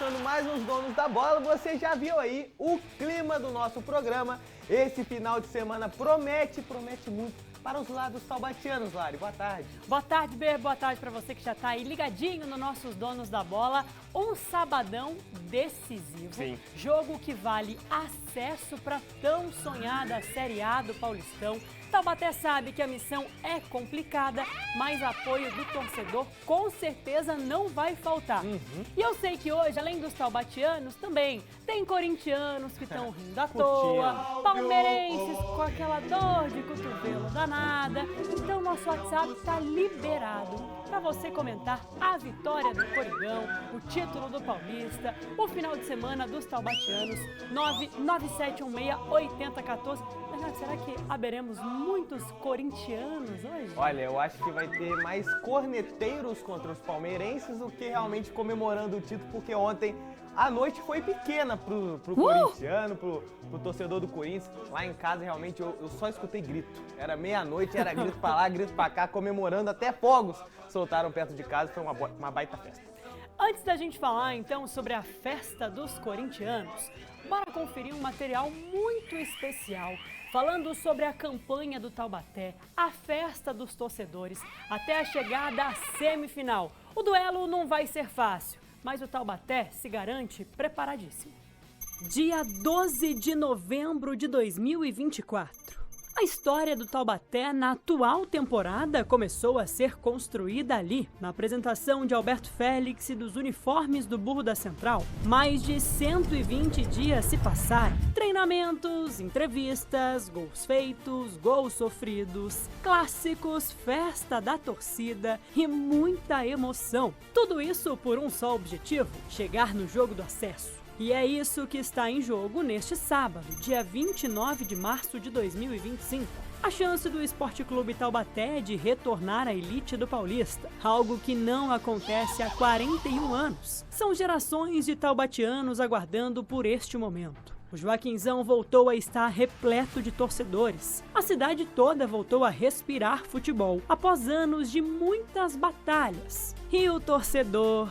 começando mais uns Donos da Bola. Você já viu aí o clima do nosso programa. Esse final de semana promete muito para os lados taubatianos, Lari. Boa tarde. Boa tarde, Ber. Boa tarde para você que já está aí ligadinho no nossos Donos da Bola. Um sabadão decisivo. Sim. Jogo que vale acesso para tão sonhada Série A do Paulistão. Taubaté sabe que a missão é complicada, mas apoio do torcedor com certeza não vai faltar. E eu sei que hoje, além dos taubatianos, também tem corintianos que estão rindo à toa, palmeirenses com aquela dor de cotovelo danada. Então nosso WhatsApp está liberado para você comentar a vitória do Coringão, o título do Paulista, o final de semana dos taubatianos, 997168014. Será que haveremos muitos corintianos hoje? Olha, eu acho que vai ter mais corneteiros contra os palmeirenses do que realmente comemorando o título, porque ontem a noite foi pequena pro corintiano, pro torcedor do Corinthians. Lá em casa, realmente, eu só escutei grito. Era meia-noite, era grito pra lá, grito pra cá, comemorando, até fogos soltaram perto de casa, foi uma baita festa. Antes da gente falar, então, sobre a festa dos corintianos, bora conferir um material muito especial, falando sobre a campanha do Taubaté, a festa dos torcedores, até a chegada à semifinal. O duelo não vai ser fácil, mas o Taubaté se garante preparadíssimo. Dia 12 de novembro de 2024. A história do Taubaté na atual temporada começou a ser construída ali, na apresentação de Alberto Félix e dos uniformes do Burro da Central. Mais de 120 dias se passaram. Treinamentos, entrevistas, gols feitos, gols sofridos, clássicos, festa da torcida e muita emoção. Tudo isso por um só objetivo: chegar no jogo do acesso. E é isso que está em jogo neste sábado, dia 29 de março de 2025. A chance do Esporte Clube Taubaté de retornar à elite do Paulista, algo que não acontece há 41 anos. São gerações de taubatianos aguardando por este momento. O Joaquinzão voltou a estar repleto de torcedores. A cidade toda voltou a respirar futebol, após anos de muitas batalhas. E o torcedor,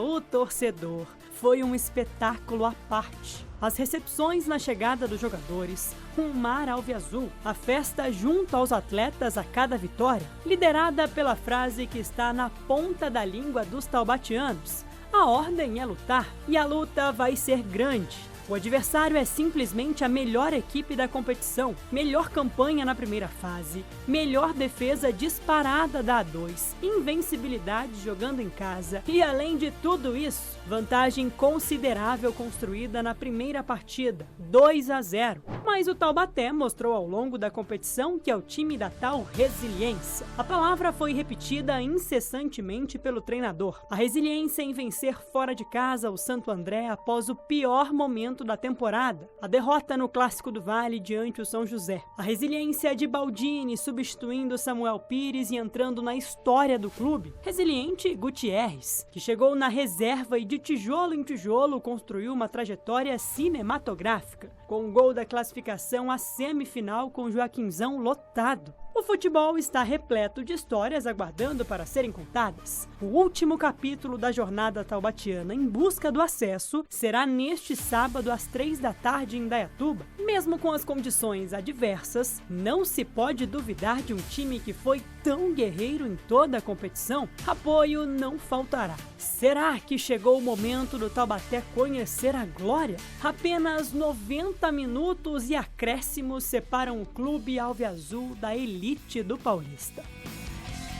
o torcedor, foi um espetáculo à parte. As recepções na chegada dos jogadores, um mar alviazul, a festa junto aos atletas a cada vitória, liderada pela frase que está na ponta da língua dos taubatianos: a ordem é lutar, e a luta vai ser grande. O adversário é simplesmente a melhor equipe da competição, melhor campanha na primeira fase, melhor defesa disparada da A2, invencibilidade jogando em casa e, além de tudo isso, vantagem considerável construída na primeira partida, 2-0. Mas o Taubaté mostrou ao longo da competição que é o time da tal resiliência. A palavra foi repetida incessantemente pelo treinador. A resiliência em vencer fora de casa o Santo André após o pior momento da temporada, a derrota no Clássico do Vale diante o São José. A resiliência de Baldini substituindo Samuel Pires e entrando na história do clube. Resiliente Gutierrez, que chegou na reserva e de tijolo em tijolo construiu uma trajetória cinematográfica, com o gol da classificação à semifinal com Joaquinzão lotado. O futebol está repleto de histórias aguardando para serem contadas. O último capítulo da jornada taubatiana em busca do acesso será neste sábado às 3 da tarde em Indaiatuba. Mesmo com as condições adversas, não se pode duvidar de um time que foi tão guerreiro em toda a competição. Apoio não faltará. Será que chegou o momento do Taubaté conhecer a glória? Apenas 90 minutos e acréscimos separam o clube alviazul da elite do Paulista.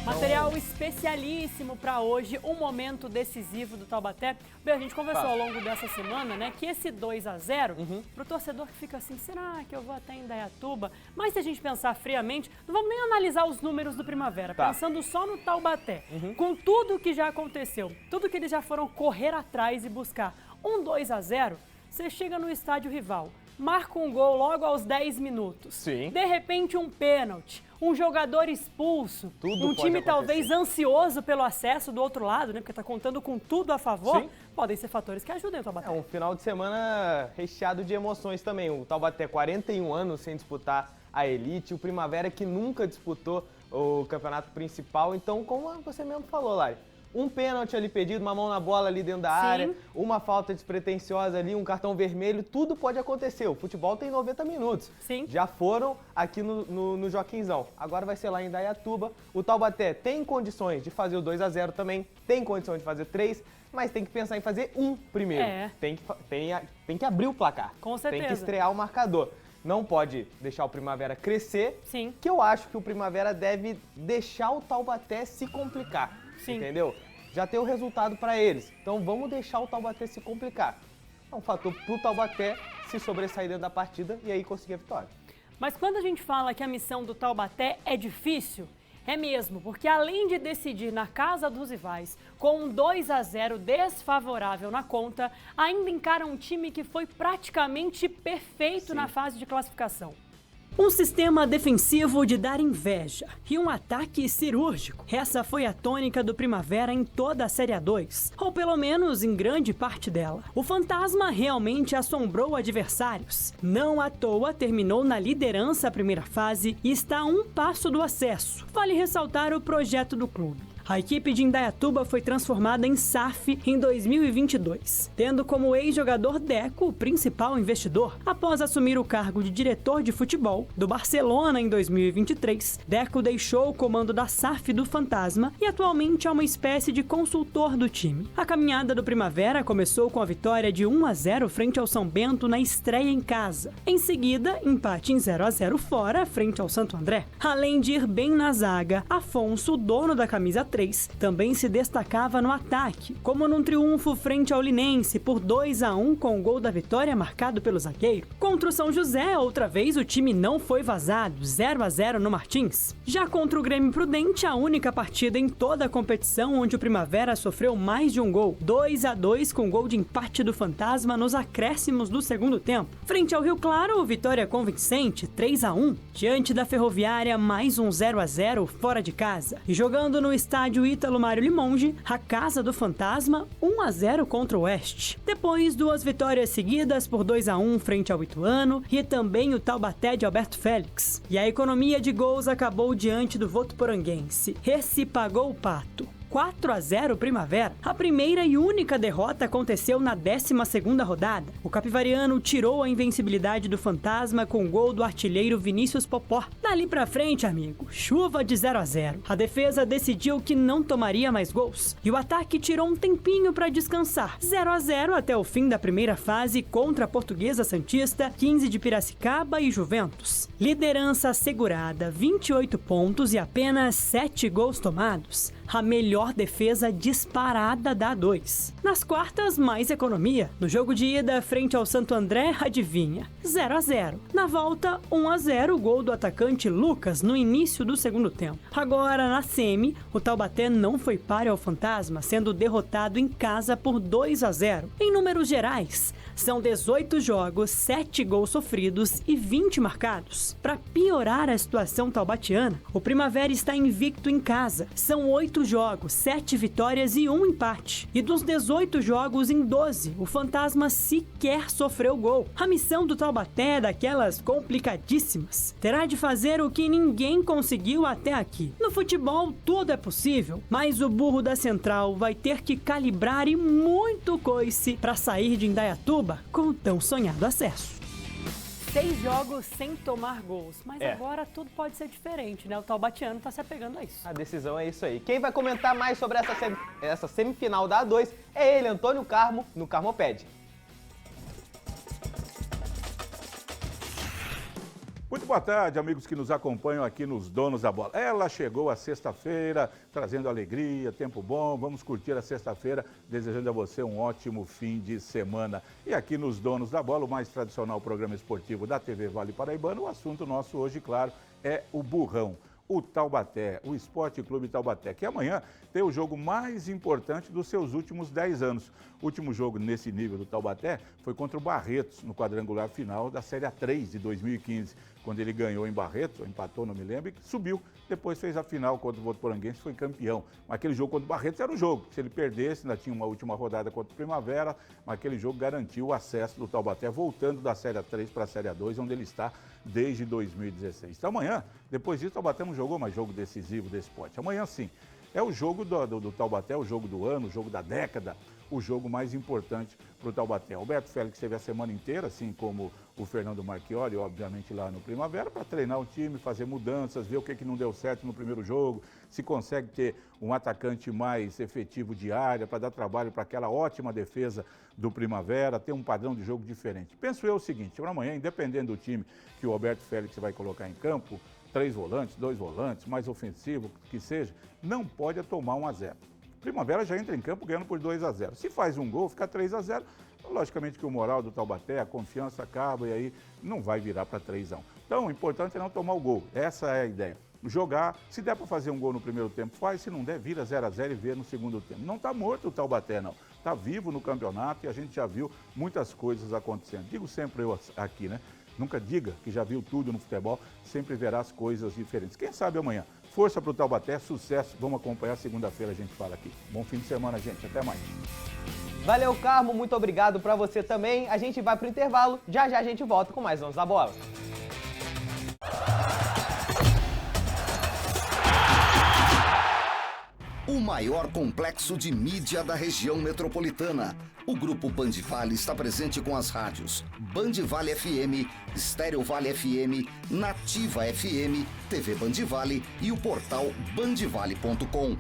Material especialíssimo para hoje, um momento decisivo do Taubaté. Bem, a gente conversou ao longo dessa semana, né, que esse 2-0, pro torcedor que fica assim, será que eu vou até Indaiatuba? Mas se a gente pensar friamente, não vamos nem analisar os números do Primavera, pensando só no Taubaté, com tudo que já aconteceu, tudo que eles já foram correr atrás e buscar. Um 2-0, você chega no estádio rival, marca um gol logo aos 10 minutos. Sim. De repente um pênalti, um jogador expulso, Tudo um time talvez ansioso pelo acesso do outro lado, né? Porque tá contando com tudo a favor. Sim. Podem ser fatores que ajudem o Taubaté. É um final de semana recheado de emoções também. O Taubaté, 41 anos sem disputar a elite, o Primavera que nunca disputou o campeonato principal. Então, como você mesmo falou, Lari, um pênalti ali pedido, uma mão na bola ali dentro da área, uma falta despretensiosa ali, um cartão vermelho, tudo pode acontecer. O futebol tem 90 minutos. Sim. Já foram aqui no Joaquinzão. Agora vai ser lá em Indaiatuba. O Taubaté tem condições de fazer o 2-0 também, tem condições de fazer 3, mas tem que pensar em fazer um primeiro. Tem que abrir o placar. Com certeza. Tem que estrear o marcador. Não pode deixar o Primavera crescer, Sim. que eu acho que o Primavera deve deixar o Taubaté se complicar, Sim. entendeu? Já tem o resultado para eles, então vamos deixar o Taubaté se complicar. É um fator pro Taubaté se sobressair dentro da partida e aí conseguir a vitória. Mas quando a gente fala que a missão do Taubaté é difícil, é mesmo, porque além de decidir na casa dos rivais com um 2-0 desfavorável na conta, ainda encara um time que foi praticamente perfeito na fase de classificação. Um sistema defensivo de dar inveja e um ataque cirúrgico. Essa foi a tônica do Primavera em toda a Série A2, ou pelo menos em grande parte dela. O Fantasma realmente assombrou adversários. Não à toa terminou na liderança a primeira fase e está a um passo do acesso. Vale ressaltar o projeto do clube. A equipe de Indaiatuba foi transformada em SAF em 2022, tendo como ex-jogador Deco o principal investidor. Após assumir o cargo de diretor de futebol do Barcelona em 2023, Deco deixou o comando da SAF do Fantasma e atualmente é uma espécie de consultor do time. A caminhada do Primavera começou com a vitória de 1-0 frente ao São Bento na estreia em casa. Em seguida, empate em 0-0 fora frente ao Santo André. Além de ir bem na zaga, Afonso, dono da camisa 3, também se destacava no ataque, como num triunfo frente ao Linense por 2-1 com o gol da vitória marcado pelo zagueiro. Contra o São José, outra vez o time não foi vazado, 0-0 no Martins. Já contra o Grêmio Prudente, a única partida em toda a competição onde o Primavera sofreu mais de um gol, 2-2 com gol de empate do Fantasma nos acréscimos do segundo tempo. Frente ao Rio Claro, vitória convincente, 3-1. Diante da Ferroviária, mais um 0-0 fora de casa. E jogando no estádio Ítalo Mário Limonge, a casa do Fantasma, 1-0 contra o Oeste. Depois, 2 vitórias seguidas por 2-1 frente ao Ituano e também o Taubaté de Alberto Félix. E a economia de gols acabou diante do Votuporanguense. Esse pagou o pato. 4-0 Primavera. A primeira e única derrota aconteceu na 12ª rodada. O capivariano tirou a invencibilidade do Fantasma com o gol do artilheiro Vinícius Popó. Dali pra frente, amigo, chuva de 0-0. A defesa decidiu que não tomaria mais gols e o ataque tirou um tempinho para descansar. 0-0 até o fim da primeira fase contra a Portuguesa Santista, 15 de Piracicaba e Juventus. Liderança assegurada, 28 pontos e apenas 7 gols tomados. A melhor defesa disparada da A2. Nas quartas, mais economia. No jogo de ida, frente ao Santo André, adivinha? 0-0. Na volta, 1-0, gol do atacante Lucas no início do segundo tempo. Agora, na semi, o Taubaté não foi páreo ao Fantasma, sendo derrotado em casa por 2-0. Em números gerais, são 18 jogos, 7 gols sofridos e 20 marcados. Para piorar a situação taubatiana, o Primavera está invicto em casa. São 8 jogos, 7 vitórias e 1 empate. E dos 18 jogos em 12, o Fantasma sequer sofreu gol. A missão do Taubaté é daquelas complicadíssimas. Terá de fazer o que ninguém conseguiu até aqui. No futebol, tudo é possível, mas o burro da Central vai ter que calibrar e muito coice para sair de Indaiatuba com o tão sonhado acesso. 6 jogos sem tomar gols, mas agora tudo pode ser diferente, né? O taubatiano tá se apegando a isso. A decisão é isso aí. Quem vai comentar mais sobre essa semifinal da A2 é ele, Antônio Carmo, no Carmoped. Muito boa tarde, amigos que nos acompanham aqui nos Donos da Bola. Ela chegou a sexta-feira, trazendo alegria, tempo bom. Vamos curtir a sexta-feira, desejando a você um ótimo fim de semana. E aqui nos Donos da Bola, o mais tradicional programa esportivo da TV Vale Paraibana, o assunto nosso hoje, claro, é o Burrão. O Taubaté, o Esporte Clube Taubaté, que amanhã tem o jogo mais importante dos seus últimos 10 anos. O último jogo nesse nível do Taubaté foi contra o Barretos, no quadrangular final da Série A3 de 2015, quando ele ganhou em Barretos, empatou, não me lembro, e subiu. Depois fez a final contra o Votuporanguense, foi campeão. Mas aquele jogo contra o Barretos era um jogo. Se ele perdesse, ainda tinha uma última rodada contra o Primavera, mas aquele jogo garantiu o acesso do Taubaté, voltando da Série A3 para a Série A2, onde ele está desde 2016. Então amanhã, depois disso, o Taubaté não jogou mais jogo decisivo desse esporte. Amanhã sim, É o jogo do Taubaté, o jogo do ano, o jogo da década, o jogo mais importante para o Taubaté. Alberto Félix teve a semana inteira, assim como o Fernando Marchioli, obviamente lá no Primavera, para treinar o time, fazer mudanças, ver o que não deu certo no primeiro jogo, se consegue ter um atacante mais efetivo de área para dar trabalho para aquela ótima defesa do Primavera, ter um padrão de jogo diferente. Penso eu o seguinte, para amanhã, independendo do time que o Alberto Félix vai colocar em campo, 3 volantes, 2 volantes, mais ofensivo que seja, não pode tomar 1-0. Primavera já entra em campo ganhando por 2-0. Se faz um gol, fica 3-0. Logicamente que o moral do Taubaté, a confiança acaba e aí não vai virar para 3-1. Então, o importante é não tomar o gol. Essa é a ideia. Jogar, se der para fazer um gol no primeiro tempo, faz. Se não der, vira 0-0 e vê no segundo tempo. Não está morto o Taubaté, não. Está vivo no campeonato e a gente já viu muitas coisas acontecendo. Digo sempre eu aqui, né? Nunca diga que já viu tudo no futebol, sempre verá as coisas diferentes. Quem sabe amanhã? Força para o Taubaté, sucesso. Vamos acompanhar segunda-feira, a gente fala aqui. Bom fim de semana, gente. Até mais. Valeu, Carmo. Muito obrigado para você também. A gente vai para o intervalo. Já já a gente volta com mais Donos da Bola. O maior complexo de mídia da região metropolitana. O Grupo Band Vale está presente com as rádios Band Vale FM, Estéreo Vale FM, Nativa FM, TV Band Vale e o portal bandvale.com.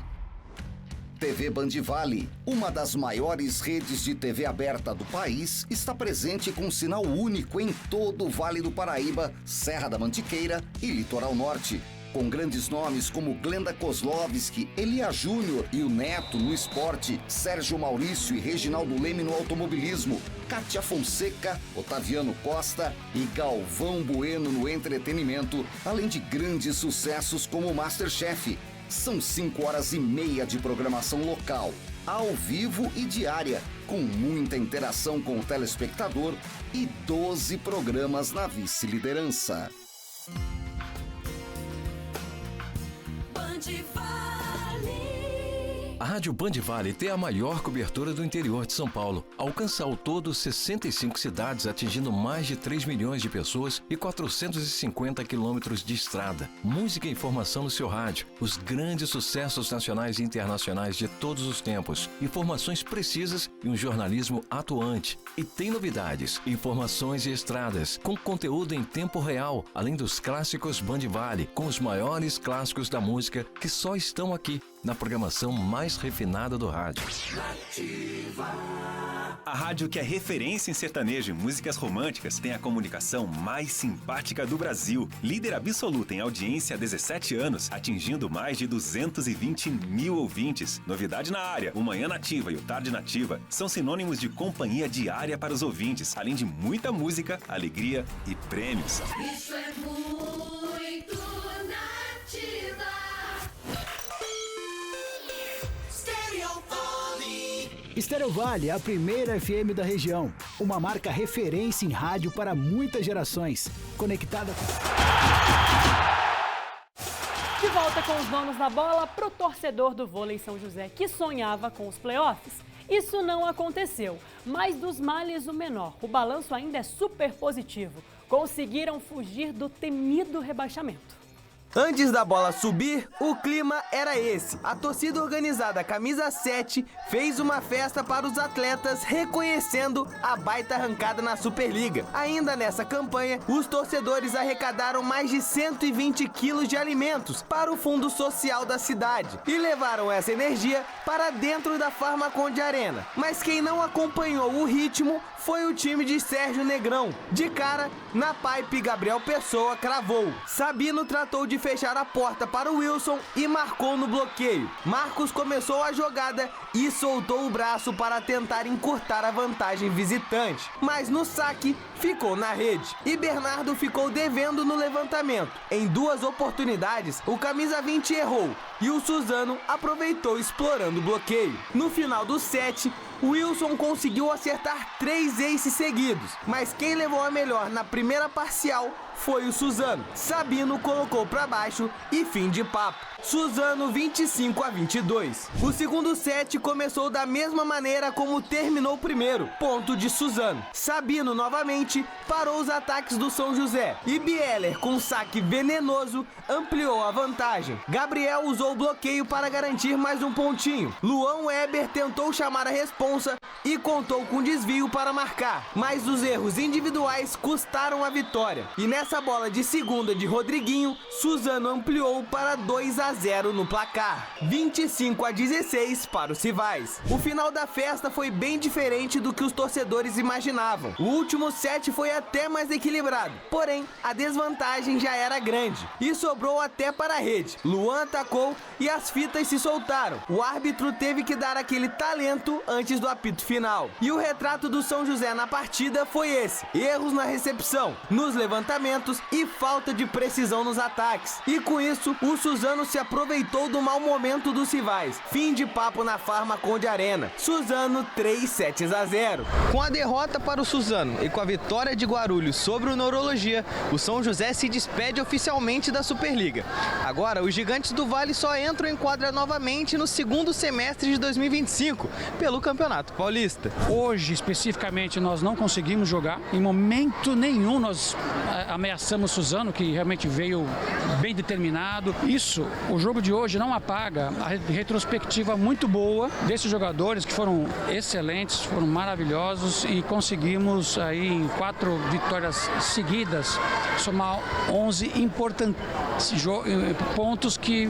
TV Band Vale, uma das maiores redes de TV aberta do país, está presente com sinal único em todo o Vale do Paraíba, Serra da Mantiqueira e Litoral Norte. Com grandes nomes como Glenda Kozlovski, Elia Júnior e o Neto no esporte, Sérgio Maurício e Reginaldo Leme no automobilismo, Kátia Fonseca, Otaviano Costa e Galvão Bueno no entretenimento, além de grandes sucessos como Masterchef. São 5h30 de programação local, ao vivo e diária, com muita interação com o telespectador e 12 programas na vice-liderança. A Rádio Band Vale tem a maior cobertura do interior de São Paulo. Alcança ao todo 65 cidades, atingindo mais de 3 milhões de pessoas e 450 quilômetros de estrada. Música e informação no seu rádio. Os grandes sucessos nacionais e internacionais de todos os tempos. Informações precisas e um jornalismo atuante. E tem novidades, informações e estradas, com conteúdo em tempo real, além dos clássicos Band Vale, com os maiores clássicos da música que só estão aqui, na programação mais refinada do rádio. A rádio que é referência em sertanejo e músicas românticas tem a comunicação mais simpática do Brasil. Líder absoluta em audiência há 17 anos, atingindo mais de 220 mil ouvintes. Novidade na área, o Manhã Nativa e o Tarde Nativa são sinônimos de companhia diária para os ouvintes, além de muita música, alegria e prêmios. Isso é muito Nativa. Estéreo Vale, a primeira FM da região. Uma marca referência em rádio para muitas gerações. Conectada com... De volta com os Donos da Bola, pro torcedor do Vôlei São José que sonhava com os playoffs. Isso não aconteceu, mas dos males o menor. O balanço ainda é super positivo. Conseguiram fugir do temido rebaixamento. Antes da bola subir, o clima era esse. A torcida organizada Camisa 7 fez uma festa para os atletas, reconhecendo a baita arrancada na Superliga. Ainda nessa campanha, os torcedores arrecadaram mais de 120 quilos de alimentos para o fundo social da cidade e levaram essa energia para dentro da Farmaconde Arena. Mas quem não acompanhou o ritmo foi o time de Sérgio Negrão. De cara, na pipe, Gabriel Pessoa cravou. Sabino tratou de fechar a porta para o Wilson e marcou no bloqueio. Marcos começou a jogada e soltou o braço para tentar encurtar a vantagem visitante. Mas no saque, ficou na rede. E Bernardo ficou devendo no levantamento. Em 2 oportunidades, o camisa 20 errou e o Suzano aproveitou explorando o bloqueio. No final do set, Wilson conseguiu acertar 3 aces seguidos, mas quem levou a melhor na primeira parcial foi o Suzano. Sabino colocou para baixo e fim de papo. Suzano 25-22. O segundo set começou da mesma maneira como terminou o primeiro, ponto de Suzano. Sabino novamente parou os ataques do São José e Bieler, com um saque venenoso, ampliou a vantagem. Gabriel usou o bloqueio para garantir mais um pontinho. Luan Weber tentou chamar a responsa e contou com desvio para marcar, mas os erros individuais custaram a vitória. E nessa bola de segunda de Rodriguinho, Suzano ampliou para 2-0 no placar, 25-16 para os rivais. O final da festa foi bem diferente do que os torcedores imaginavam. O último set foi até mais equilibrado, porém a desvantagem já era grande e sobrou até para a rede. Luan atacou e as fitas se soltaram. O árbitro teve que dar aquele talento antes do apito final. E o retrato do São José na partida foi esse: erros na recepção, nos levantamentos e falta de precisão nos ataques. E com isso, o Suzano se aproveitou do mau momento dos rivais. Fim de papo na Farmaconde Arena. Suzano 3-0. Com a derrota para o Suzano e com a vitória de Guarulhos sobre o Neurologia, o São José se despede oficialmente da Superliga. Agora, os Gigantes do Vale só entram em quadra novamente no segundo semestre de 2025, pelo Campeonato Paulista. Hoje, especificamente, nós não conseguimos jogar. Em momento nenhum nós ameaçamos o Suzano, que realmente veio bem determinado. Isso, o jogo de hoje não apaga a retrospectiva muito boa desses jogadores que foram excelentes, foram maravilhosos e conseguimos aí em 4 vitórias seguidas somar 11 importantes pontos que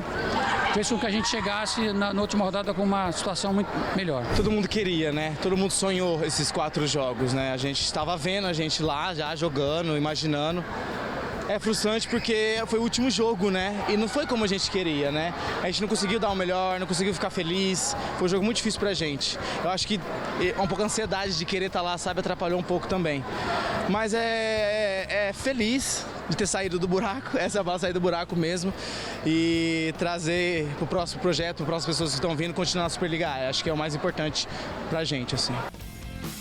fez com que a gente chegasse na última rodada com uma situação muito melhor. Todo mundo queria, né? Todo mundo sonhou esses 4 jogos, né? A gente estava vendo a gente lá já jogando, imaginando. É frustrante porque foi o último jogo, né? E não foi como a gente queria, né? A gente não conseguiu dar o melhor, não conseguiu ficar feliz. Foi um jogo muito difícil pra gente. Eu acho que um pouco a ansiedade de querer estar lá, sabe, atrapalhou um pouco também. Mas é feliz de ter saído do buraco, essa é a bala, sair do buraco mesmo, e trazer pro próximo projeto, para as pessoas que estão vindo, continuar na Superliga A. Acho que é o mais importante pra gente, assim.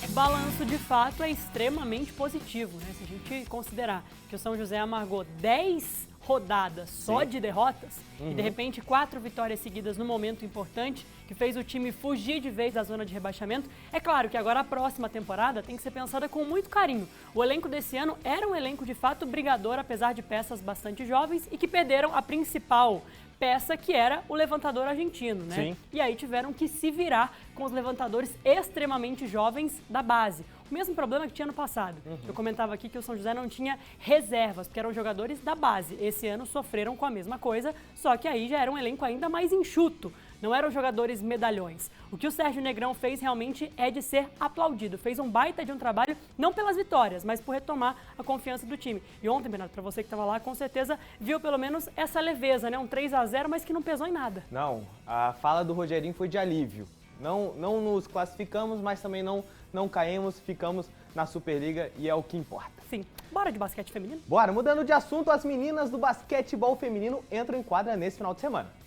O balanço, de fato, é extremamente positivo, né? Se a gente considerar que o São José amargou 10 rodadas só de derrotas e, de repente, 4 vitórias seguidas no momento importante, que fez o time fugir de vez da zona de rebaixamento, é claro que agora a próxima temporada tem que ser pensada com muito carinho. O elenco desse ano era um elenco, de fato, brigador, apesar de peças bastante jovens e que perderam a principal peça, que era o levantador argentino, né? Sim. E aí tiveram que se virar com os levantadores extremamente jovens da base. O mesmo problema que tinha no passado. Eu comentava aqui que o São José não tinha reservas, porque eram jogadores da base. Esse ano sofreram com a mesma coisa, só que aí já era um elenco ainda mais enxuto. Não eram jogadores medalhões. O que o Sérgio Negrão fez realmente é de ser aplaudido. Fez um baita de um trabalho, não pelas vitórias, mas por retomar a confiança do time. E ontem, Bernardo, para você que estava lá, com certeza viu pelo menos essa leveza, né? Um 3-0, mas que não pesou em nada. Não, a fala do Rogerinho foi de alívio. Não nos classificamos, mas também não caímos, ficamos na Superliga e é o que importa. Sim. Bora de basquete feminino? Bora, mudando de assunto, as meninas do basquetebol feminino entram em quadra nesse final de semana.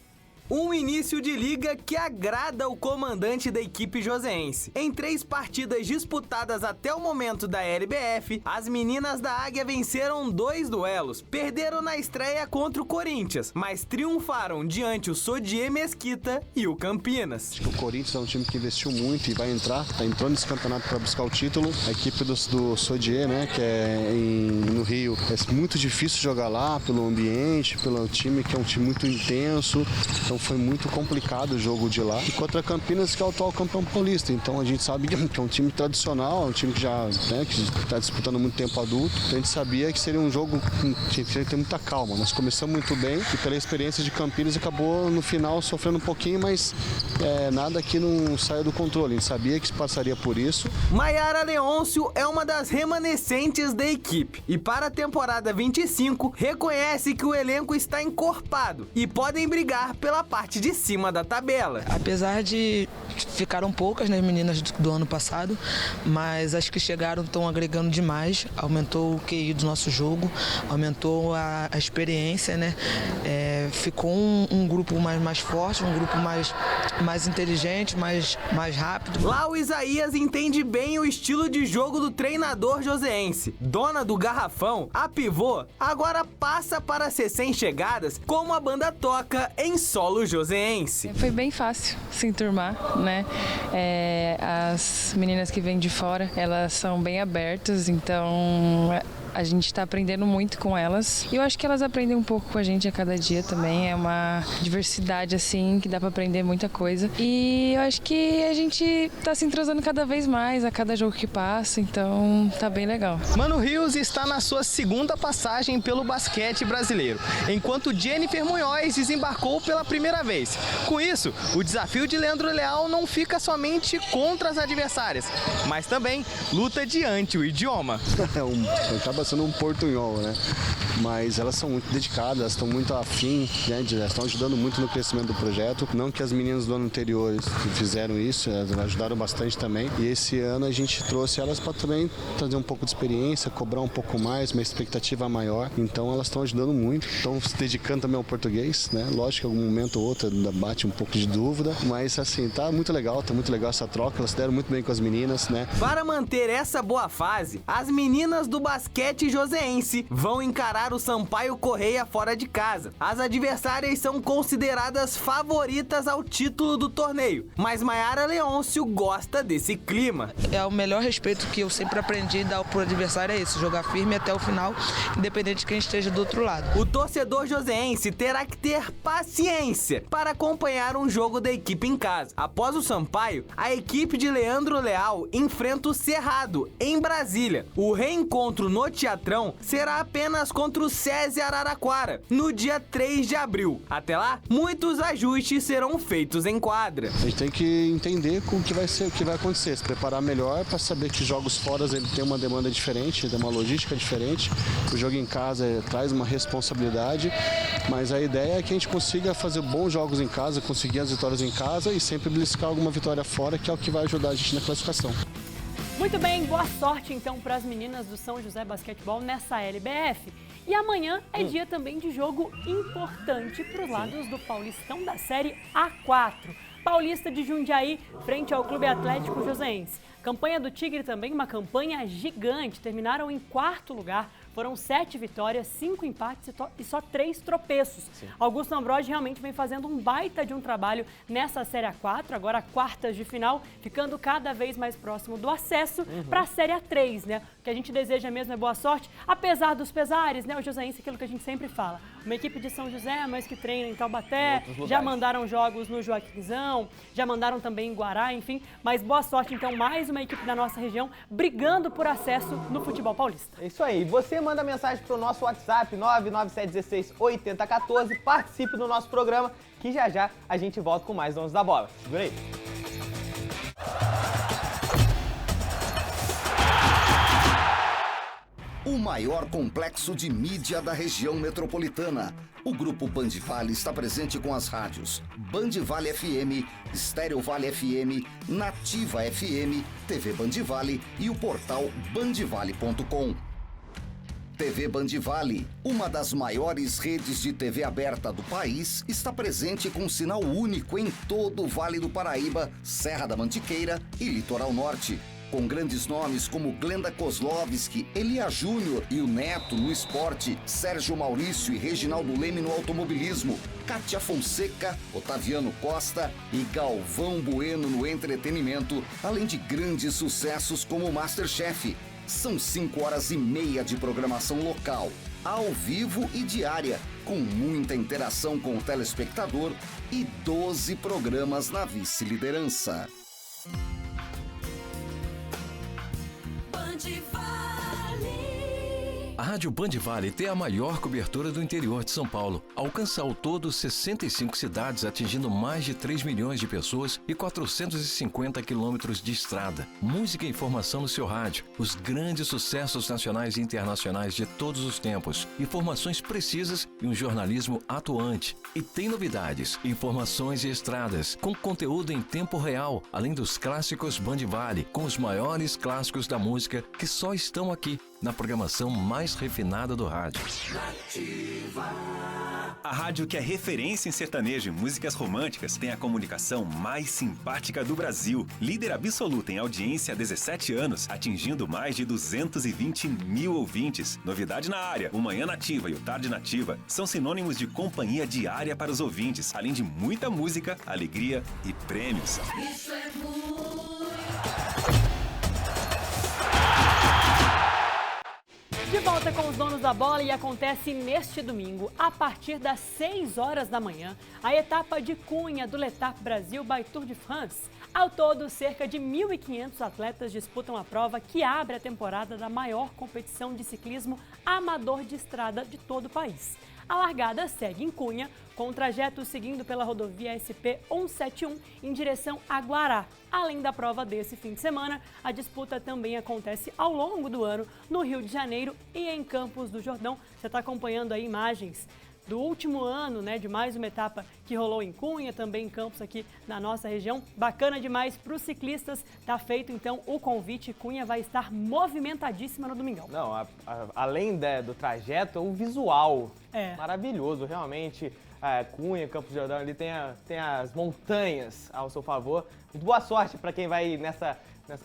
Um início de liga que agrada o comandante da equipe joseense. Em 3 partidas disputadas até o momento da LBF, as meninas da Águia venceram 2 duelos. Perderam na estreia contra o Corinthians, mas triunfaram diante o Sodier Mesquita e o Campinas. Acho que o Corinthians é um time que investiu muito e vai entrar, tá entrando nesse campeonato para buscar o título. A equipe do Sodier, né, que é no Rio, é muito difícil jogar lá pelo ambiente, pelo time que é um time muito intenso. Então foi muito complicado o jogo de lá. E contra Campinas, que é o atual campeão paulista. Então a gente sabe que é um time tradicional, é um time que já está disputando muito tempo adulto. Então a gente sabia que seria um jogo que tinha que ter muita calma. Nós começamos muito bem e pela experiência de Campinas acabou no final sofrendo um pouquinho, mas nada aqui não saiu do controle. A gente sabia que passaria por isso. Maiara Leôncio é uma das remanescentes da equipe e para a temporada 25 reconhece que o elenco está encorpado e podem brigar pela parte de cima da tabela. Apesar de ficaram poucas, né, meninas do ano passado, mas as que chegaram estão agregando demais, aumentou o QI do nosso jogo, aumentou a experiência, né? Ficou um grupo mais forte, um grupo mais inteligente, mais rápido. Lá o Isaías entende bem o estilo de jogo do treinador joseense. Dona do garrafão, a pivô, agora passa para as recém-chegadas como a banda toca em solo joseense. Foi bem fácil se enturmar, né? As meninas que vêm de fora, elas são bem abertas, então a gente está aprendendo muito com elas. E eu acho que elas aprendem um pouco com a gente a cada dia também. É uma diversidade, assim, que dá para aprender muita coisa. E eu acho que a gente está se entrosando cada vez mais a cada jogo que passa, então tá bem legal. Manu Rios está na sua segunda passagem pelo basquete brasileiro, enquanto Jennifer Munhoz desembarcou pela primeira vez. Com isso, o desafio de Leandro Leal não fica somente contra as adversárias, mas também luta diante o idioma. Acaba sendo um portunhol, né? Mas elas são muito dedicadas, elas estão muito afim, né? Elas estão ajudando muito no crescimento do projeto. Não que as meninas do ano anterior fizeram isso, elas ajudaram bastante também. E esse ano a gente trouxe elas para também trazer um pouco de experiência, cobrar um pouco mais, uma expectativa maior. Então elas estão ajudando muito, estão se dedicando também ao português, né? Lógico que em algum momento ou outro ainda bate um pouco de dúvida, mas assim, tá muito legal essa troca, elas se deram muito bem com as meninas, né? Para manter essa boa fase, as meninas do basquete joseense vão encarar o Sampaio Correia fora de casa. As adversárias são consideradas favoritas ao título do torneio, mas Maiara Leôncio gosta desse clima. O melhor respeito que eu sempre aprendi a dar pro adversário é esse, jogar firme até o final, independente de quem esteja do outro lado. O torcedor joseense terá que ter paciência para acompanhar um jogo da equipe em casa. Após o Sampaio, a equipe de Leandro Leal enfrenta o Cerrado, em Brasília. O reencontro no Teatrão será apenas contra o SESI Araraquara, no dia 3 de abril. Até lá, muitos ajustes serão feitos em quadra. A gente tem que entender o que vai acontecer, se preparar melhor para saber que jogos fora ele tem uma demanda diferente, tem uma logística diferente. O jogo em casa traz uma responsabilidade, mas a ideia é que a gente consiga fazer bons jogos em casa, conseguir as vitórias em casa e sempre beliscar alguma vitória fora, que é o que vai ajudar a gente na classificação. Muito bem, boa sorte então para as meninas do São José Basquetebol nessa LBF. E amanhã é dia também de jogo importante para os lados do Paulistão da Série A4. Paulista de Jundiaí frente ao Clube Atlético Joseense. Campanha do Tigre também, uma campanha gigante. Terminaram em 4º lugar. Foram 7 vitórias, 5 empates e só 3 tropeços. Sim. Augusto Ambrogi realmente vem fazendo um baita de um trabalho nessa Série A4, agora quartas de final, ficando cada vez mais próximo do acesso para a Série A3, né? O que a gente deseja mesmo é boa sorte, apesar dos pesares, né? O joseense, aquilo que a gente sempre fala. Uma equipe de São José, mas que treina em Taubaté, já mandaram jogos no Joaquinzão, já mandaram também em Guará, enfim. Mas boa sorte, então, mais uma equipe da nossa região brigando por acesso no futebol paulista. É isso aí. Você manda mensagem para o nosso WhatsApp 997168014, participe do nosso programa, que já a gente volta com mais Donos da Bola. Segura aí. O maior complexo de mídia da região metropolitana. O Grupo Band Vale está presente com as rádios Band Vale FM, Estéreo Vale FM, Nativa FM, TV Band Vale e o portal bandvale.com. TV Band Vale, uma das maiores redes de TV aberta do país, está presente com um sinal único em todo o Vale do Paraíba, Serra da Mantiqueira e Litoral Norte. Com grandes nomes como Glenda Kozlovski, Elia Júnior e o Neto no esporte, Sérgio Maurício e Reginaldo Leme no automobilismo, Kátia Fonseca, Otaviano Costa e Galvão Bueno no entretenimento, além de grandes sucessos como Masterchef. São 5h30 de programação local, ao vivo e diária, com muita interação com o telespectador e 12 programas na vice-liderança. Band Vale. A Rádio Band Vale tem a maior cobertura do interior de São Paulo. Alcança ao todo 65 cidades, atingindo mais de 3 milhões de pessoas e 450 quilômetros de estrada. Música e informação no seu rádio. Os grandes sucessos nacionais e internacionais de todos os tempos. Informações precisas e um jornalismo atuante. E tem novidades, informações e estradas, com conteúdo em tempo real, além dos clássicos Band Vale, com os maiores clássicos da música que só estão aqui, na programação mais refinada do rádio. A rádio que é referência em sertanejo e músicas românticas tem a comunicação mais simpática do Brasil. Líder absoluta em audiência há 17 anos, atingindo mais de 220 mil ouvintes. Novidade na área, o Manhã Nativa e o Tarde Nativa são sinônimos de companhia diária para os ouvintes, além de muita música, alegria e prêmios. Isso é muito. De volta com os donos da bola e acontece neste domingo, a partir das 6 horas da manhã, a etapa de Cunha do L'Étape Brasil by Tour de France. Ao todo, cerca de 1.500 atletas disputam a prova que abre a temporada da maior competição de ciclismo amador de estrada de todo o país. A largada segue em Cunha, com o trajeto seguindo pela rodovia SP-171 em direção a Guará. Além da prova desse fim de semana, a disputa também acontece ao longo do ano no Rio de Janeiro e em Campos do Jordão. Você está acompanhando aí imagens do último ano, né, de mais uma etapa que rolou em Cunha, também em Campos aqui na nossa região. Bacana demais para os ciclistas. Tá feito então o convite. Cunha vai estar movimentadíssima no domingão. Não, além do trajeto, o visual maravilhoso, realmente. Cunha, Campos do Jordão, ali tem as montanhas ao seu favor. Muito boa sorte para quem vai nessa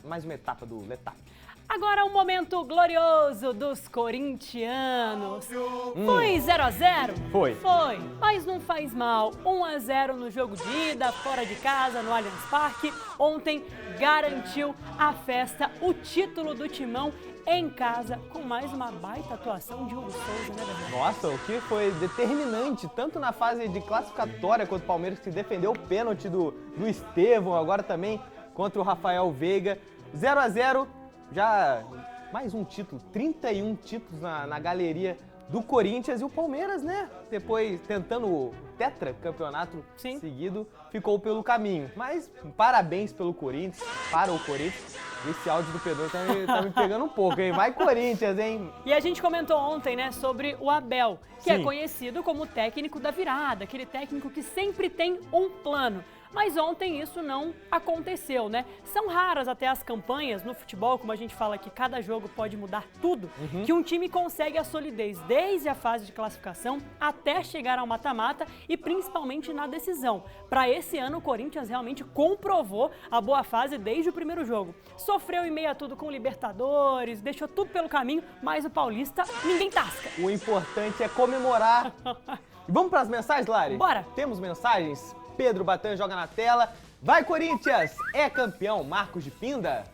mais uma etapa do L'Étape. Agora um momento glorioso dos corintianos. Foi 0-0? Foi. Foi, mas não faz mal. 1-0 no jogo de ida, fora de casa, no Allianz Parque. Ontem garantiu a festa, o título do Timão em casa, com mais uma baita atuação de Hugo Souza, né, Bernardo? Nossa, o que foi determinante, tanto na fase de classificatória contra o Palmeiras, que defendeu o pênalti do Estevão, agora também contra o Rafael Veiga. 0-0. Já mais um título, 31 títulos na galeria do Corinthians, e o Palmeiras, né? Depois tentando o tetracampeonato seguido, ficou pelo caminho. Mas parabéns pelo Corinthians, para o Corinthians. Esse áudio do Pedro tá me pegando um pouco, hein? Vai Corinthians, hein? E a gente comentou ontem, né, sobre o Abel, que é conhecido como o técnico da virada, aquele técnico que sempre tem um plano. Mas ontem isso não aconteceu, né? São raras até as campanhas no futebol, como a gente fala que cada jogo pode mudar tudo, que um time consegue a solidez desde a fase de classificação até chegar ao mata-mata e principalmente na decisão. Para esse ano, o Corinthians realmente comprovou a boa fase desde o primeiro jogo. Sofreu em meio a tudo com o Libertadores, deixou tudo pelo caminho, mas o Paulista ninguém tasca. O importante é comemorar. Vamos para as mensagens, Lari? Bora! Temos mensagens? Pedro Batan joga na tela. Vai, Corinthians! É campeão Marcos de Pinda?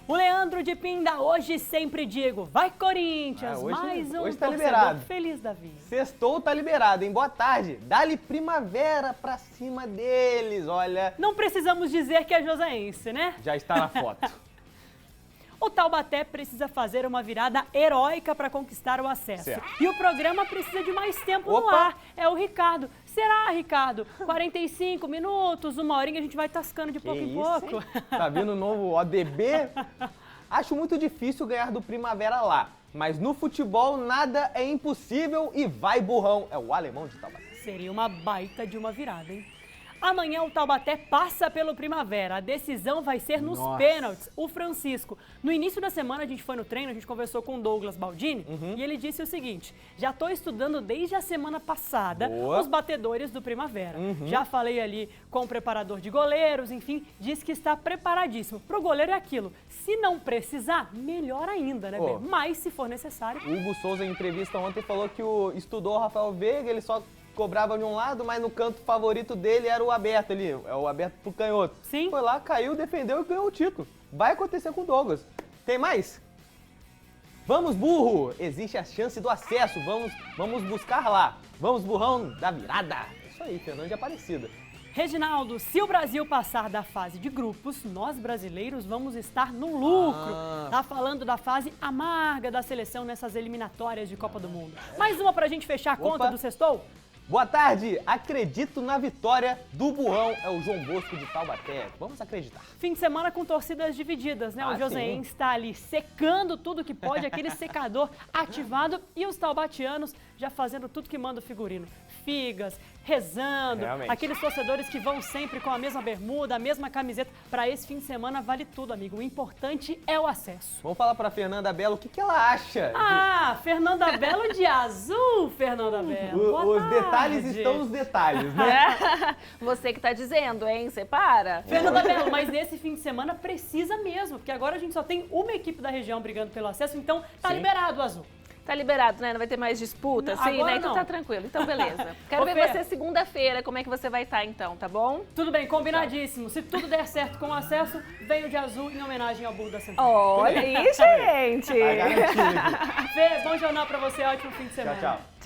O Leandro de Pinda, hoje sempre digo, vai Corinthians! Mais um hoje tá torcedor liberado. Feliz da vida. Sextou, tá liberado, hein? Boa tarde. Dá-lhe primavera pra cima deles, olha. Não precisamos dizer que é joséense, né? Já está na foto. O Taubaté precisa fazer uma virada heróica para conquistar o acesso. Certo. E o programa precisa de mais tempo no ar. É o Ricardo. Será, Ricardo? 45 minutos, uma horinha, a gente vai tascando de pouco em pouco. Hein? Tá vindo o novo ODB? Acho muito difícil ganhar do Primavera lá. Mas no futebol nada é impossível e vai burrão. É o alemão de Taubaté. Seria uma baita de uma virada, hein? Amanhã o Taubaté passa pelo Primavera. A decisão vai ser nos pênaltis. O Francisco. No início da semana a gente foi no treino, a gente conversou com o Douglas Baldini e ele disse o seguinte: já estou estudando desde a semana passada os batedores do Primavera. Já falei ali com o preparador de goleiros, enfim, disse que está preparadíssimo. Pro goleiro é aquilo. Se não precisar, melhor ainda, né, Bê? Mas se for necessário... O Hugo Souza, em entrevista ontem, falou que estudou o Rafael Veiga, ele só cobrava de um lado, mas no canto favorito dele era o aberto ali, é o aberto pro canhoto. Sim. Foi lá, caiu, defendeu e ganhou o título. Vai acontecer com o Douglas. Tem mais? Vamos, burro! Existe a chance do acesso, vamos buscar lá. Vamos, burrão da virada. Isso aí, Fernando de Aparecida. Reginaldo, se o Brasil passar da fase de grupos, nós brasileiros vamos estar no lucro. Tá falando da fase amarga da seleção nessas eliminatórias de Copa do Mundo. Mais uma pra gente fechar a conta do Sextou? Boa tarde, acredito na vitória do Burrão, é o João Bosco de Taubaté. Vamos acreditar. Fim de semana com torcidas divididas, né? O Joseense está ali secando tudo que pode, aquele secador ativado, e os taubatianos já fazendo tudo que manda o figurino. Figas, rezando, Realmente. aqueles torcedores que vão sempre com a mesma bermuda, a mesma camiseta. Para esse fim de semana vale tudo, amigo. O importante é o acesso. Vamos falar pra Fernanda Belo o que ela acha. Ah, Fernanda Belo de azul, Fernanda Belo. Boa Os tarde. detalhes estão nos detalhes, né? Você que tá dizendo, hein? Você para. Fernanda Belo, mas nesse fim de semana precisa mesmo, porque agora a gente só tem uma equipe da região brigando pelo acesso, então tá liberado o azul. Tá liberado, né? Não vai ter mais disputa, Não, assim, agora né? Então não. tá tranquilo. Então, beleza. Quero Ô, ver Fer. você segunda-feira, como é que você vai estar, então, tá bom? Tudo bem, combinadíssimo. Se tudo der certo com o acesso, venho de azul em homenagem ao Burro da Central. Olha aí, gente! Fê, bom jornal pra você, ótimo fim de semana. Tchau, tchau. Tchau.